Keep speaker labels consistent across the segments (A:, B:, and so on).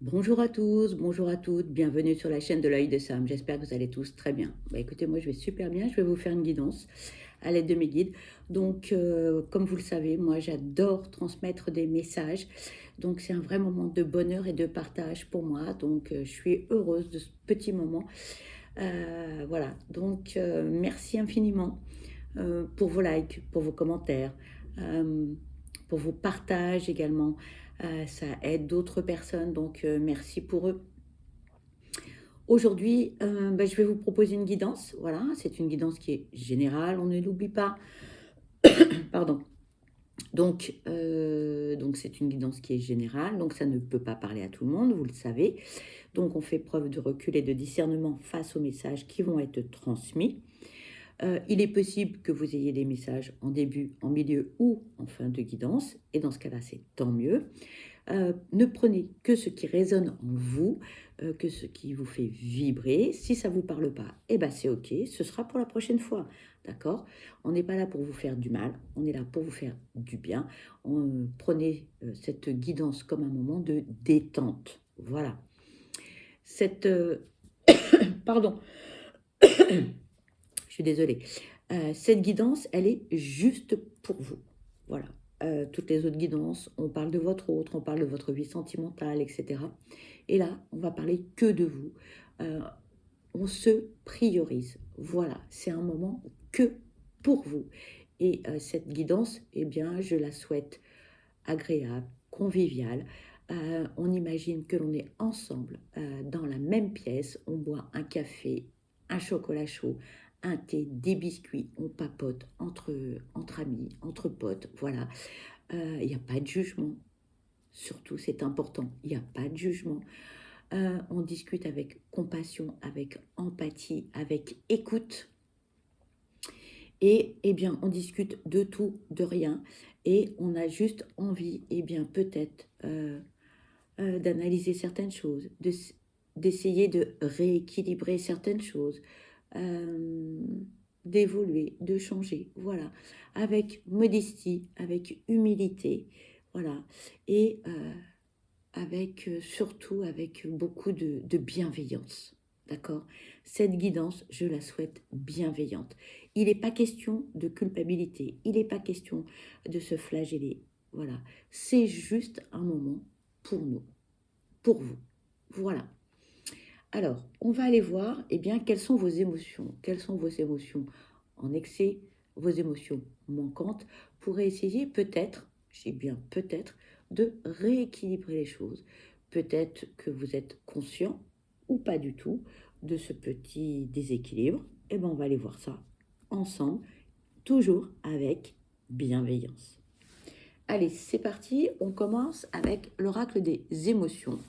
A: Bonjour à tous, bonjour à toutes, bienvenue sur la chaîne de l'œil de Sam. J'espère que vous allez tous très bien. Écoutez, moi je vais super bien, je vais vous faire une guidance à l'aide de mes guides. Donc, comme vous le savez, moi j'adore transmettre des messages. Donc, c'est un vrai moment de bonheur et de partage pour moi. Donc, je suis heureuse de ce petit moment. Voilà, donc merci infiniment pour vos likes, pour vos commentaires, euh, pour vos partages également. Ça aide d'autres personnes, donc merci pour eux. Aujourd'hui, je vais vous proposer une guidance. Voilà, c'est une guidance qui est générale, on ne l'oublie pas. Pardon. Donc c'est une guidance qui est générale, donc ça ne peut pas parler à tout le monde, vous le savez. Donc on fait preuve de recul et de discernement face aux messages qui vont être transmis. Il est possible que vous ayez des messages en début, en milieu ou en fin de guidance, et dans ce cas-là, c'est tant mieux. Ne prenez que ce qui résonne en vous, que ce qui vous fait vibrer. Si ça ne vous parle pas, eh ben c'est ok, ce sera pour la prochaine fois. D'accord? On n'est pas là pour vous faire du mal, on est là pour vous faire du bien. Prenez cette guidance comme un moment de détente. Voilà. Cette... pardon, je suis désolée. Cette guidance, elle est juste pour vous. Voilà. Toutes les autres guidances, on parle de votre autre, on parle de votre vie sentimentale, etc. Et là, on va parler que de vous. Euh, on se priorise. Voilà, c'est un moment que pour vous. Et cette guidance, eh bien, je la souhaite agréable, conviviale. On imagine que l'on est ensemble dans la même pièce, on boit un café, un chocolat chaud, un thé, des biscuits, on papote entre amis, entre potes, voilà. Il n'y a pas de jugement, surtout c'est important, il n'y a pas de jugement. On discute avec compassion, avec empathie, avec écoute. Et eh bien, on discute de tout, de rien. Et on a juste envie, eh bien, peut-être d'analyser certaines choses, d'essayer de rééquilibrer certaines choses, euh, d'évoluer, de changer, voilà, avec modestie, avec humilité, voilà, et avec surtout avec beaucoup de bienveillance. D'accord? Cette guidance, je la souhaite bienveillante. Il n'est pas question de culpabilité, il n'est pas question de se flageller. Voilà, c'est juste un moment pour nous, pour vous. Voilà. Alors, on va aller voir, eh bien, quelles sont vos émotions. Quelles sont vos émotions en excès, vos émotions manquantes, pour essayer peut-être, je dis bien peut-être, de rééquilibrer les choses. Peut-être que vous êtes conscient ou pas du tout de ce petit déséquilibre. Eh bien, on va aller voir ça ensemble, toujours avec bienveillance. Allez, c'est parti, on commence avec l'oracle des émotions.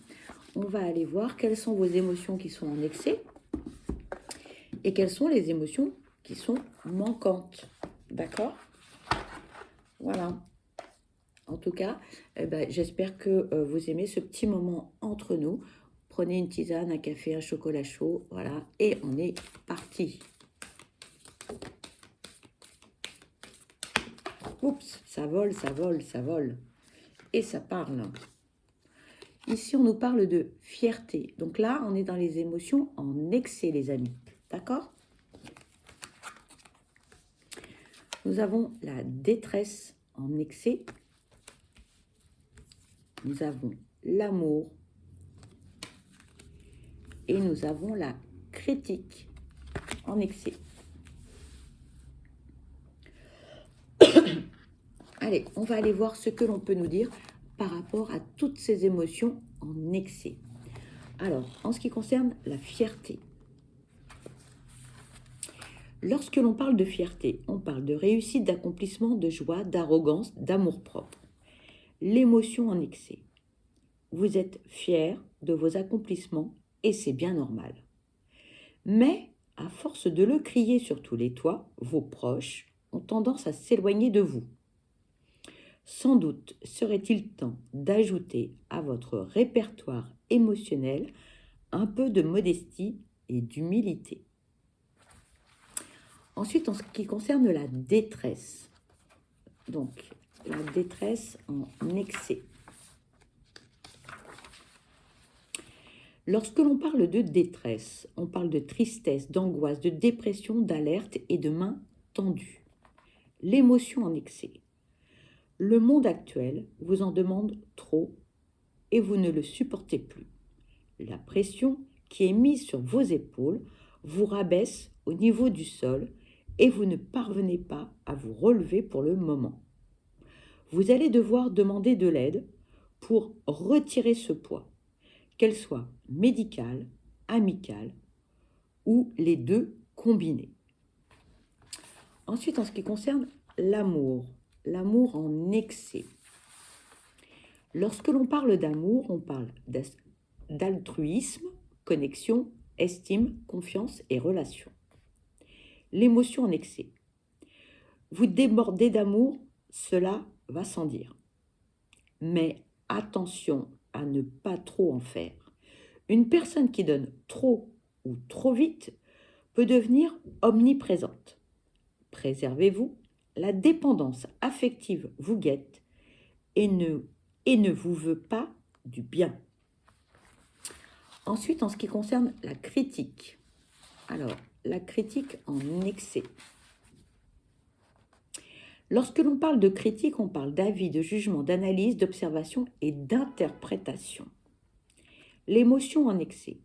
A: On va aller voir quelles sont vos émotions qui sont en excès et quelles sont les émotions qui sont manquantes. D'accord? Voilà. En tout cas, j'espère que vous aimez ce petit moment entre nous. Prenez une tisane, un café, un chocolat chaud, voilà, et on est parti. Oups, ça vole, ça vole, ça vole. Et ça parle. Ici, on nous parle de fierté. Donc là, on est dans les émotions en excès, les amis. D'accord? Nous avons la détresse en excès. Nous avons l'amour. Et nous avons la critique en excès. Allez, on va aller voir ce que l'on peut nous dire par rapport à toutes ces émotions en excès. Alors, en ce qui concerne la fierté, lorsque l'on parle de fierté, on parle de réussite, d'accomplissement, de joie, d'arrogance, d'amour-propre. L'émotion en excès. Vous êtes fier de vos accomplissements et c'est bien normal. Mais, à force de le crier sur tous les toits, vos proches ont tendance à s'éloigner de vous. Sans doute serait-il temps d'ajouter à votre répertoire émotionnel un peu de modestie et d'humilité. Ensuite, en ce qui concerne la détresse, donc la détresse en excès. Lorsque l'on parle de détresse, on parle de tristesse, d'angoisse, de dépression, d'alerte et de mains tendues. L'émotion en excès. Le monde actuel vous en demande trop et vous ne le supportez plus. La pression qui est mise sur vos épaules vous rabaisse au niveau du sol et vous ne parvenez pas à vous relever pour le moment. Vous allez devoir demander de l'aide pour retirer ce poids, qu'elle soit médicale, amicale ou les deux combinés. Ensuite, en ce qui concerne l'amour en excès. Lorsque l'on parle d'amour, on parle d'altruisme, connexion, estime, confiance et relation. L'émotion en excès. Vous débordez d'amour, cela va sans dire. Mais attention à ne pas trop en faire. Une personne qui donne trop ou trop vite peut devenir omniprésente. Préservez-vous, la dépendance affective vous guette et ne vous veut pas du bien. Ensuite, en ce qui concerne la critique. Alors, la critique en excès. Lorsque l'on parle de critique, on parle d'avis, de jugement, d'analyse, d'observation et d'interprétation. L'émotion en excès.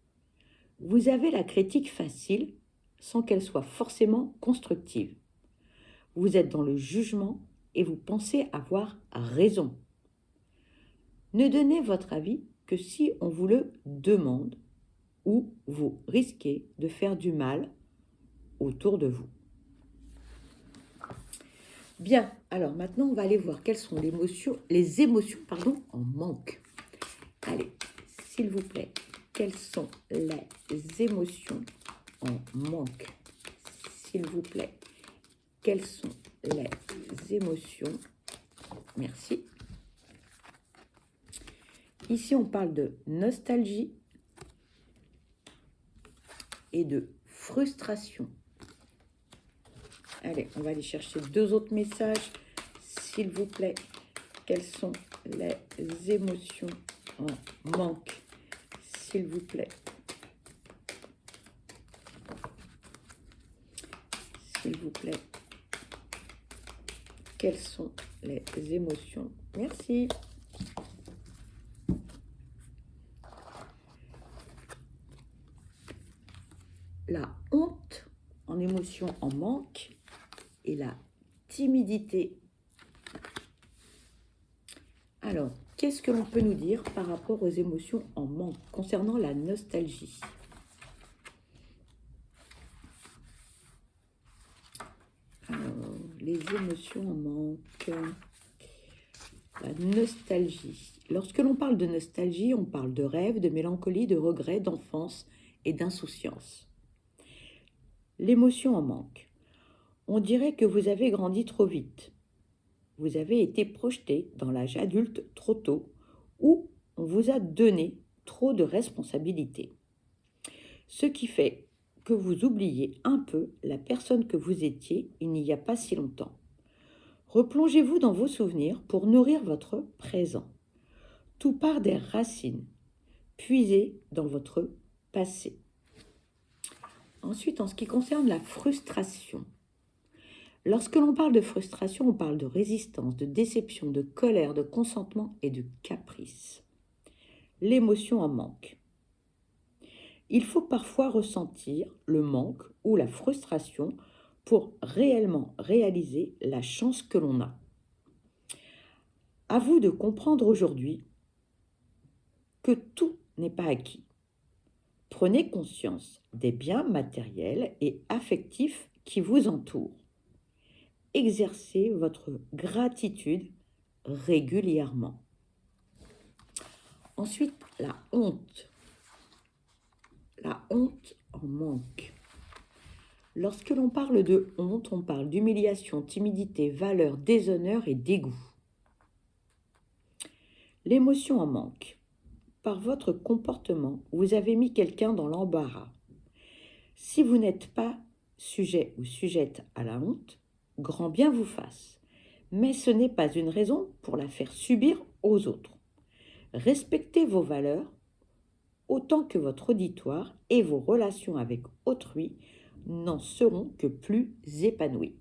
A: Vous avez la critique facile sans qu'elle soit forcément constructive. Vous êtes dans le jugement et vous pensez avoir raison. Ne donnez votre avis que si on vous le demande ou vous risquez de faire du mal autour de vous. Bien, alors maintenant on va aller voir quelles sont les émotions en manque. Allez, s'il vous plaît, quelles sont les émotions en manque? S'il vous plaît, quelles sont les émotions? Merci. Ici, on parle de nostalgie et de frustration. Allez, on va aller chercher deux autres messages. S'il vous plaît, quelles sont les émotions en manque? S'il vous plaît. S'il vous plaît. Quelles sont les émotions? Merci. La honte en émotion en manque et la timidité. Alors, qu'est-ce que l'on peut nous dire par rapport aux émotions en manque concernant la nostalgie? Alors, les émotions en manque. La nostalgie. Lorsque l'on parle de nostalgie, on parle de rêve, de mélancolie, de regret, d'enfance et d'insouciance. L'émotion en manque. On dirait que vous avez grandi trop vite. Vous avez été projeté dans l'âge adulte trop tôt ou on vous a donné trop de responsabilités. Ce qui fait que vous oubliez un peu la personne que vous étiez il n'y a pas si longtemps. Replongez-vous dans vos souvenirs pour nourrir votre présent. Tout part des racines. Puisez dans votre passé. Ensuite, en ce qui concerne la frustration. Lorsque l'on parle de frustration, on parle de résistance, de déception, de colère, de consentement et de caprice. L'émotion en manque. Il faut parfois ressentir le manque ou la frustration pour réellement réaliser la chance que l'on a. À vous de comprendre aujourd'hui que tout n'est pas acquis. Prenez conscience des biens matériels et affectifs qui vous entourent. Exercez votre gratitude régulièrement. Ensuite, la honte. La honte en manque. Lorsque l'on parle de honte, on parle d'humiliation, timidité, valeur, déshonneur et dégoût. L'émotion en manque. Par votre comportement, vous avez mis quelqu'un dans l'embarras. Si vous n'êtes pas sujet ou sujette à la honte, grand bien vous fasse. Mais ce n'est pas une raison pour la faire subir aux autres. Respectez vos valeurs autant que votre auditoire et vos relations avec autrui n'en seront que plus épanouies.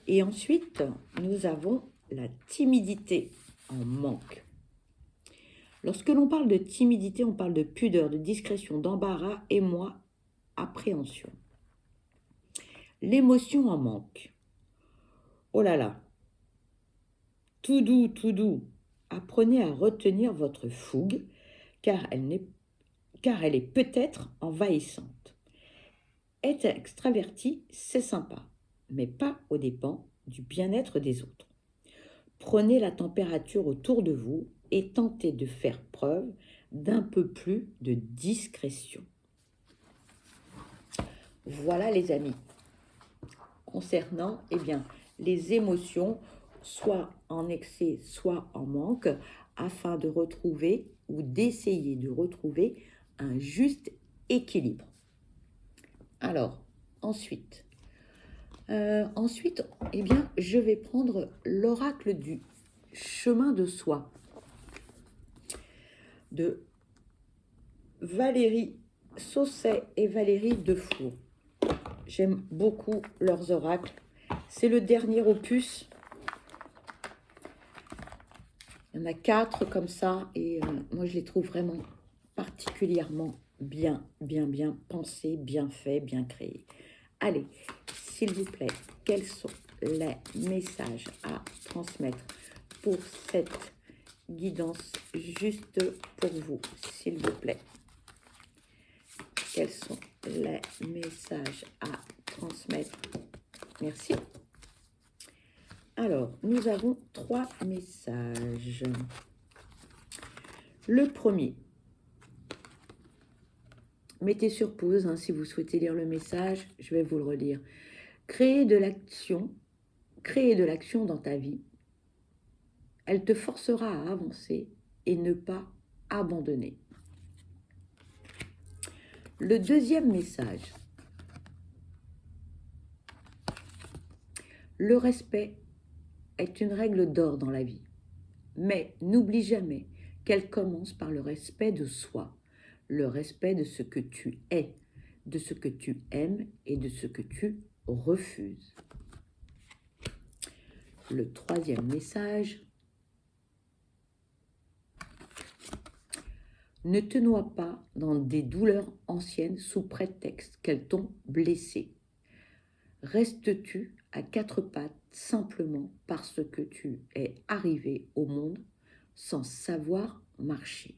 A: Et ensuite, nous avons la timidité en manque. Lorsque l'on parle de timidité, on parle de pudeur, de discrétion, d'embarras, émoi, appréhension. L'émotion en manque. Oh là là, tout doux, tout doux. Apprenez à retenir votre fougue, car elle est peut-être envahissante. Être extraverti, c'est sympa, mais pas aux dépens du bien-être des autres. Prenez la température autour de vous et tentez de faire preuve d'un peu plus de discrétion. Voilà les amis, concernant les émotions, soit en excès, soit en manque, afin de retrouver ou d'essayer de retrouver un juste équilibre. Alors, ensuite, je vais prendre l'oracle du chemin de soi de Valérie Sausset et Valérie Defour. J'aime beaucoup leurs oracles. C'est le dernier opus. Il y en a 4 comme ça et moi je les trouve vraiment particulièrement bien pensés, bien faits, bien créés. Allez, s'il vous plaît, quels sont les messages à transmettre pour cette guidance juste pour vous, s'il vous plaît? Quels sont les messages à transmettre? Merci. Alors, nous avons 3 messages. Le premier, mettez sur pause si vous souhaitez lire le message, je vais vous le relire. Créer de l'action dans ta vie. Elle te forcera à avancer et ne pas abandonner. Le deuxième message, le respect est une règle d'or dans la vie, mais n'oublie jamais qu'elle commence par le respect de soi, le respect de ce que tu es, de ce que tu aimes et de ce que tu refuses. Le troisième message, ne te noie pas dans des douleurs anciennes sous prétexte qu'elles t'ont blessé. Restes-tu à 4 pattes simplement parce que tu es arrivé au monde sans savoir marcher?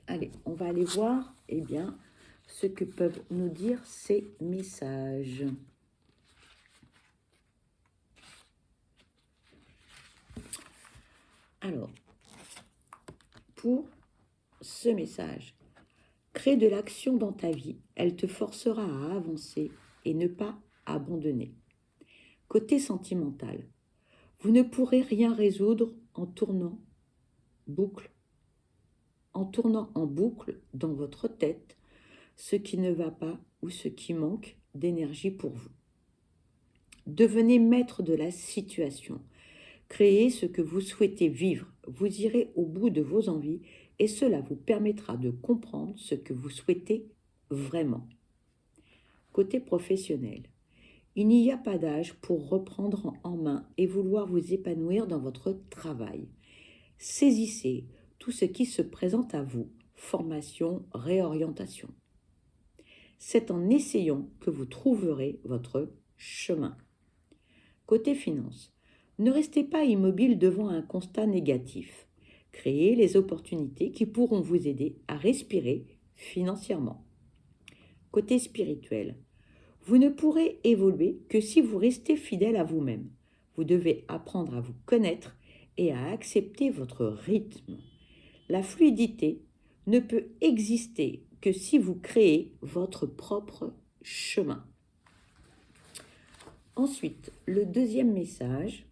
A: Allez, on va aller voir ce que peuvent nous dire ces messages. Alors, pour ce message, crée de l'action dans ta vie, elle te forcera à avancer et ne pas abandonner. Côté sentimental, vous ne pourrez rien résoudre en tournant en boucle dans votre tête ce qui ne va pas ou ce qui manque d'énergie pour vous. Devenez maître de la situation. Créez ce que vous souhaitez vivre. Vous irez au bout de vos envies et cela vous permettra de comprendre ce que vous souhaitez vraiment. Côté professionnel, il n'y a pas d'âge pour reprendre en main et vouloir vous épanouir dans votre travail. Saisissez tout ce qui se présente à vous, formation, réorientation. C'est en essayant que vous trouverez votre chemin. Côté finance, ne restez pas immobile devant un constat négatif. Créez les opportunités qui pourront vous aider à respirer financièrement. Côté spirituel, vous ne pourrez évoluer que si vous restez fidèle à vous-même. Vous devez apprendre à vous connaître et à accepter votre rythme. La fluidité ne peut exister que si vous créez votre propre chemin. Ensuite, le deuxième message,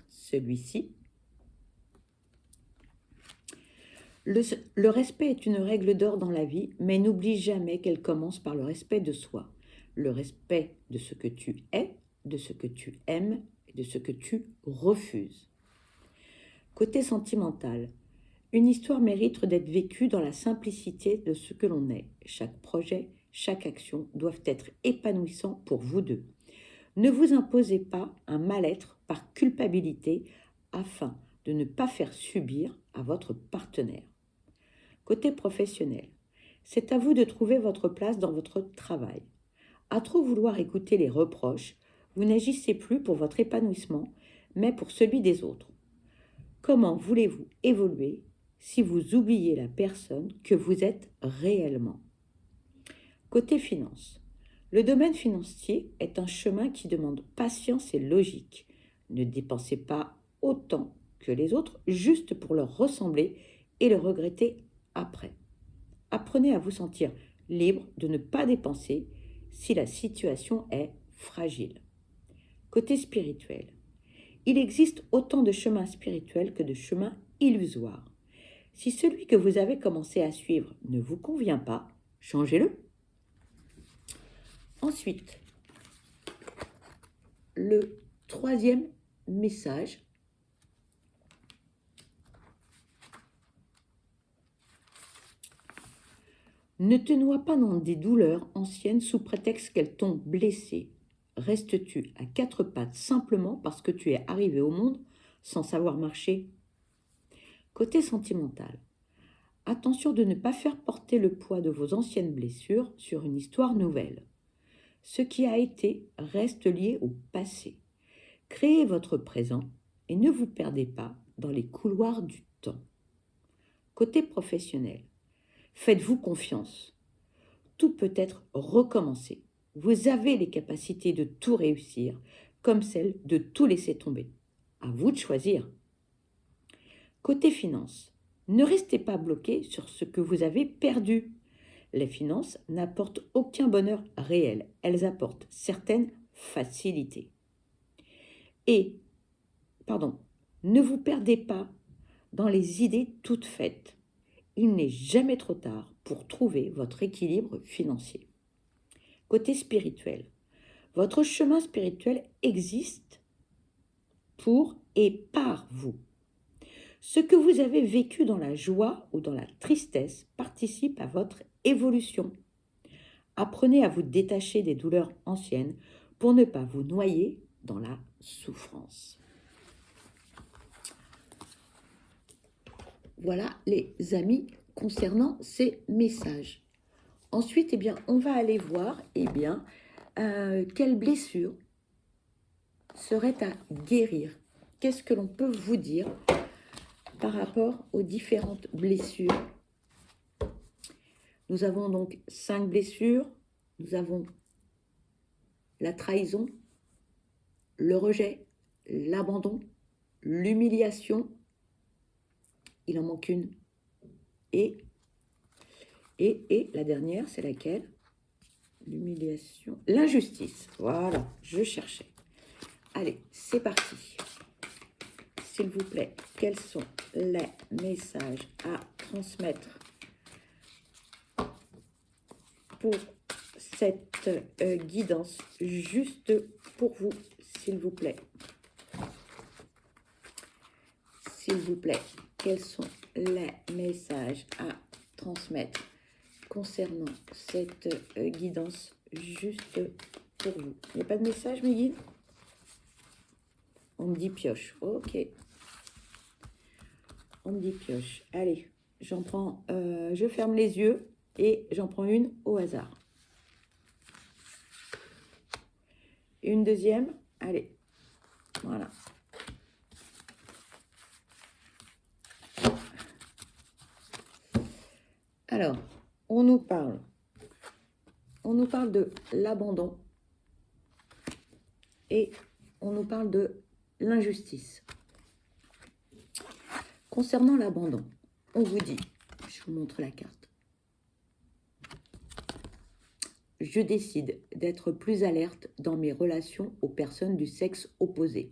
A: celui-ci. Le respect est une règle d'or dans la vie, mais n'oublie jamais qu'elle commence par le respect de soi. Le respect de ce que tu es, de ce que tu aimes et de ce que tu refuses. Côté sentimental, une histoire mérite d'être vécue dans la simplicité de ce que l'on est. Chaque projet, chaque action doivent être épanouissants pour vous deux. Ne vous imposez pas un mal-être par culpabilité afin de ne pas faire subir à votre partenaire. Côté professionnel, c'est à vous de trouver votre place dans votre travail. À trop vouloir écouter les reproches, vous n'agissez plus pour votre épanouissement, mais pour celui des autres. Comment voulez-vous évoluer si vous oubliez la personne que vous êtes réellement? Côté finance, le domaine financier est un chemin qui demande patience et logique. Ne dépensez pas autant que les autres juste pour leur ressembler et le regretter après. Apprenez à vous sentir libre de ne pas dépenser si la situation est fragile. Côté spirituel, il existe autant de chemins spirituels que de chemins illusoires. Si celui que vous avez commencé à suivre ne vous convient pas, changez-le. Ensuite, le troisième message. Ne te noie pas dans des douleurs anciennes sous prétexte qu'elles t'ont blessé. Restes-tu à quatre pattes simplement parce que tu es arrivé au monde sans savoir marcher? Côté sentimental, attention de ne pas faire porter le poids de vos anciennes blessures sur une histoire nouvelle. Ce qui a été reste lié au passé. Créez votre présent et ne vous perdez pas dans les couloirs du temps. Côté professionnel, faites-vous confiance. Tout peut être recommencé. Vous avez les capacités de tout réussir, comme celle de tout laisser tomber. À vous de choisir. Côté finances, ne restez pas bloqué sur ce que vous avez perdu. Les finances n'apportent aucun bonheur réel. Elles apportent certaines facilités. Et, ne vous perdez pas dans les idées toutes faites. Il n'est jamais trop tard pour trouver votre équilibre financier. Côté spirituel, votre chemin spirituel existe pour et par vous. Ce que vous avez vécu dans la joie ou dans la tristesse participe à votre évolution. Apprenez à vous détacher des douleurs anciennes pour ne pas vous noyer dans la souffrance. Voilà les amis concernant ces messages. Ensuite, on va aller voir quelle blessure serait à guérir. Qu'est-ce que l'on peut vous dire par rapport aux différentes blessures? Nous avons donc 5 blessures. Nous avons la trahison, le rejet, l'abandon, l'humiliation. Il en manque une. Et la dernière, c'est laquelle? L'humiliation, l'injustice. Voilà, je cherchais. Allez, c'est parti. S'il vous plaît, quels sont les messages à transmettre pour cette guidance juste pour vous, s'il vous plaît? S'il vous plaît, quels sont les messages à transmettre concernant cette guidance juste pour vous? Il n'y a pas de message, mes guides? On me dit pioche. Ok. On me dit pioche. Allez, j'en prends, je ferme les yeux et j'en prends une au hasard. Une deuxième. Allez. Voilà. Alors, on nous parle de l'abandon et on nous parle de l'injustice. Concernant l'abandon, on vous dit, je vous montre la carte, je décide d'être plus alerte dans mes relations aux personnes du sexe opposé.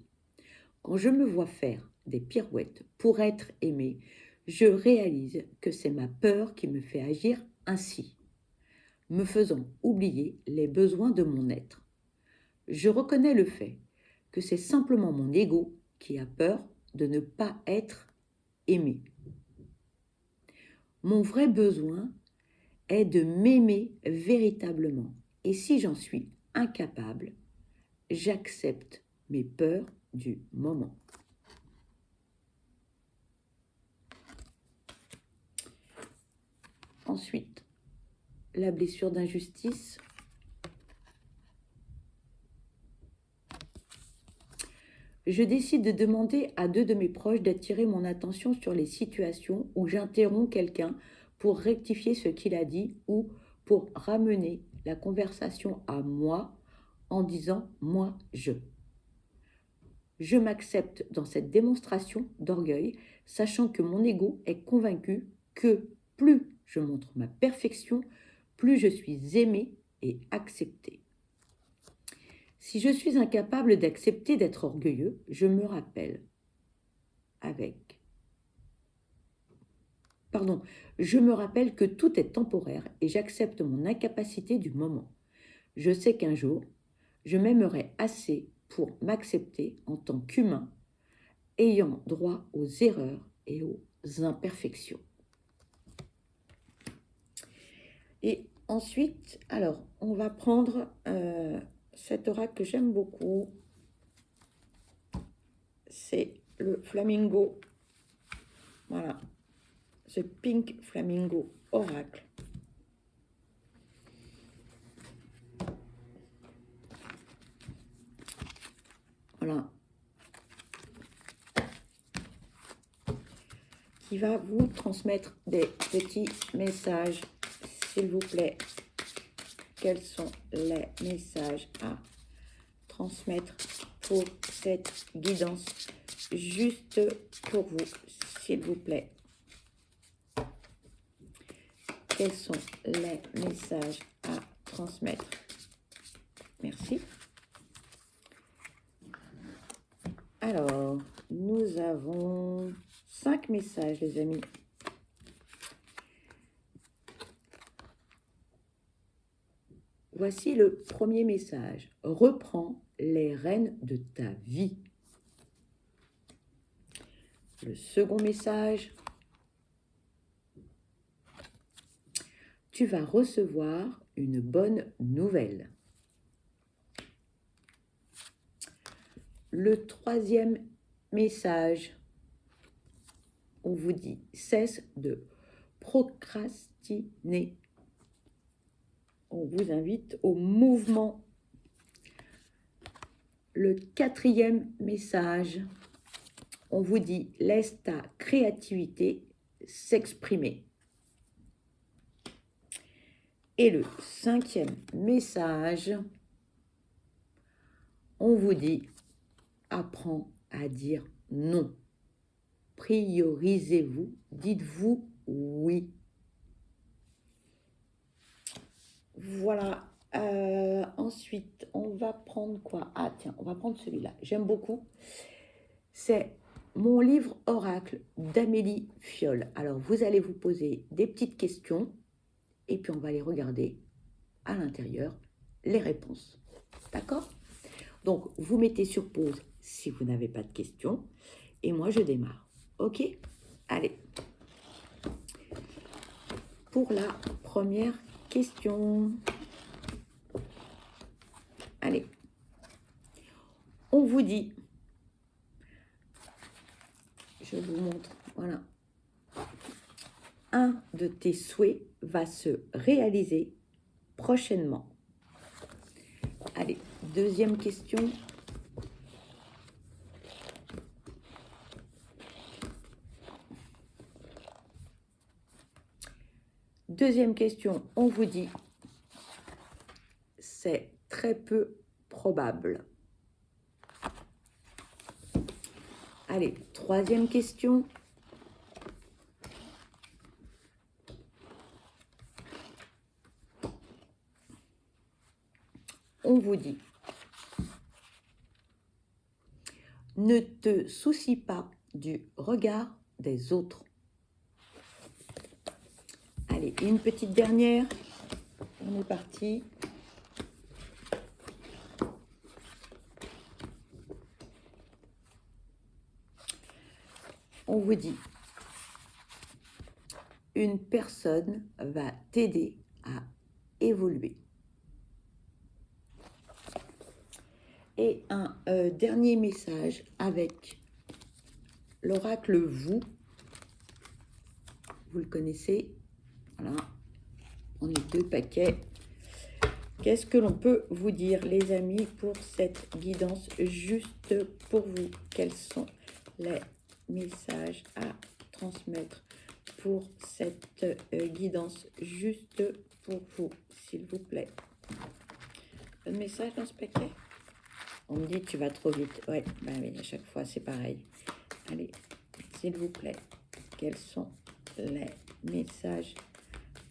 A: Quand je me vois faire des pirouettes pour être aimée, je réalise que c'est ma peur qui me fait agir ainsi, me faisant oublier les besoins de mon être. Je reconnais le fait que c'est simplement mon ego qui a peur de ne pas être aimer. Mon vrai besoin est de m'aimer véritablement. Et si j'en suis incapable, j'accepte mes peurs du moment. Ensuite, la blessure d'injustice. Je décide de demander à 2 de mes proches d'attirer mon attention sur les situations où j'interromps quelqu'un pour rectifier ce qu'il a dit ou pour ramener la conversation à moi en disant « moi, je ». Je m'accepte dans cette démonstration d'orgueil, sachant que mon ego est convaincu que plus je montre ma perfection, plus je suis aimée et acceptée. Si je suis incapable d'accepter d'être orgueilleux, je me rappelle que tout est temporaire et j'accepte mon incapacité du moment. Je sais qu'un jour, je m'aimerai assez pour m'accepter en tant qu'humain, ayant droit aux erreurs et aux imperfections. Et ensuite, alors, on va prendre cet oracle que j'aime beaucoup. C'est le Flamingo. Voilà. The Pink Flamingo Oracle. Voilà. Qui va vous transmettre des petits messages, s'il vous plaît. Quels sont les messages à transmettre pour cette guidance juste pour vous, s'il vous plaît? Quels sont les messages à transmettre? Merci. Alors, nous avons 5 messages, les amis. Voici le premier message. Reprends les rênes de ta vie. Le second message. Tu vas recevoir une bonne nouvelle. Le troisième message, on vous dit, cesse de procrastiner. On vous invite au mouvement. Le quatrième message, on vous dit, laisse ta créativité s'exprimer. Et le cinquième message, on vous dit, apprends à dire non. Priorisez-vous, dites-vous oui. Voilà. Ensuite, on va prendre quoi? Ah tiens, on va prendre celui-là. J'aime beaucoup. C'est mon livre Oracle d'Amélie Fiol. Alors, vous allez vous poser des petites questions et puis on va les regarder à l'intérieur, les réponses. D'accord? Donc, vous mettez sur pause si vous n'avez pas de questions et moi, je démarre. Ok? Allez. Pour la première question. Allez. On vous dit, je vous montre, voilà. Un de tes souhaits va se réaliser prochainement. Allez, deuxième question. Deuxième question, on vous dit, c'est très peu probable. Allez, troisième question. On vous dit, ne te soucie pas du regard des autres. Allez, une petite dernière. On est parti. On vous dit, une personne va t'aider à évoluer. Et un dernier message avec l'oracle vous. Vous le connaissez. Voilà. On est 2 paquets. Qu'est-ce que l'on peut vous dire, les amis, pour cette guidance juste pour vous? Quels sont les messages à transmettre pour cette guidance juste pour vous, s'il vous plaît? Pas de message dans ce paquet? On me dit tu vas trop vite. Ouais, bah oui, à chaque fois c'est pareil. Allez, s'il vous plaît, quels sont les messages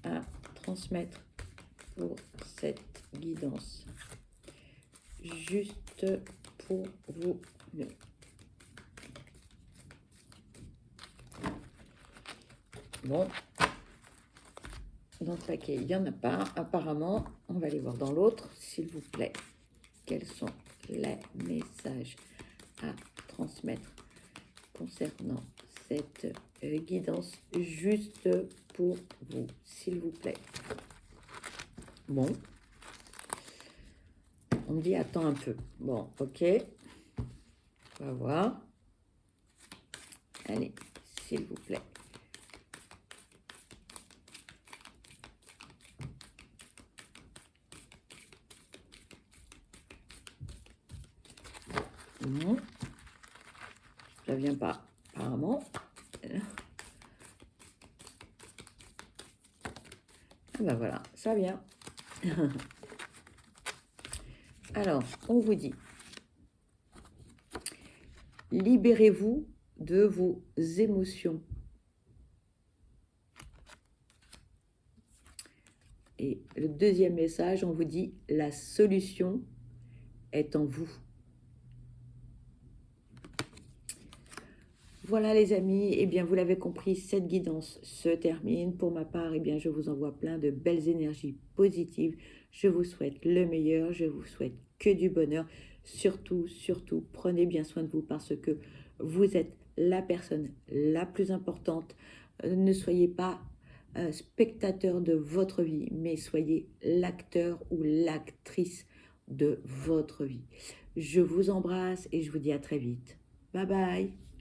A: à transmettre pour cette guidance juste pour vous? Bon, dans le paquet, il n'y en a pas. Apparemment, on va aller voir dans l'autre, s'il vous plaît. Quels sont les messages à transmettre concernant cette guidance juste pour vous, s'il vous plaît? Bon. On me dit attends un peu. Bon, ok. On va voir. Allez, s'il vous plaît. Non. Ça vient pas, apparemment. Ah ben voilà, ça vient. Alors, on vous dit, libérez-vous de vos émotions. Et le deuxième message, on vous dit, la solution est en vous. Voilà les amis, eh bien vous l'avez compris, cette guidance se termine. Pour ma part, eh bien je vous envoie plein de belles énergies positives. Je vous souhaite le meilleur, je vous souhaite que du bonheur. Surtout, surtout, prenez bien soin de vous parce que vous êtes la personne la plus importante. Ne soyez pas spectateur de votre vie, mais soyez l'acteur ou l'actrice de votre vie. Je vous embrasse et je vous dis à très vite. Bye bye.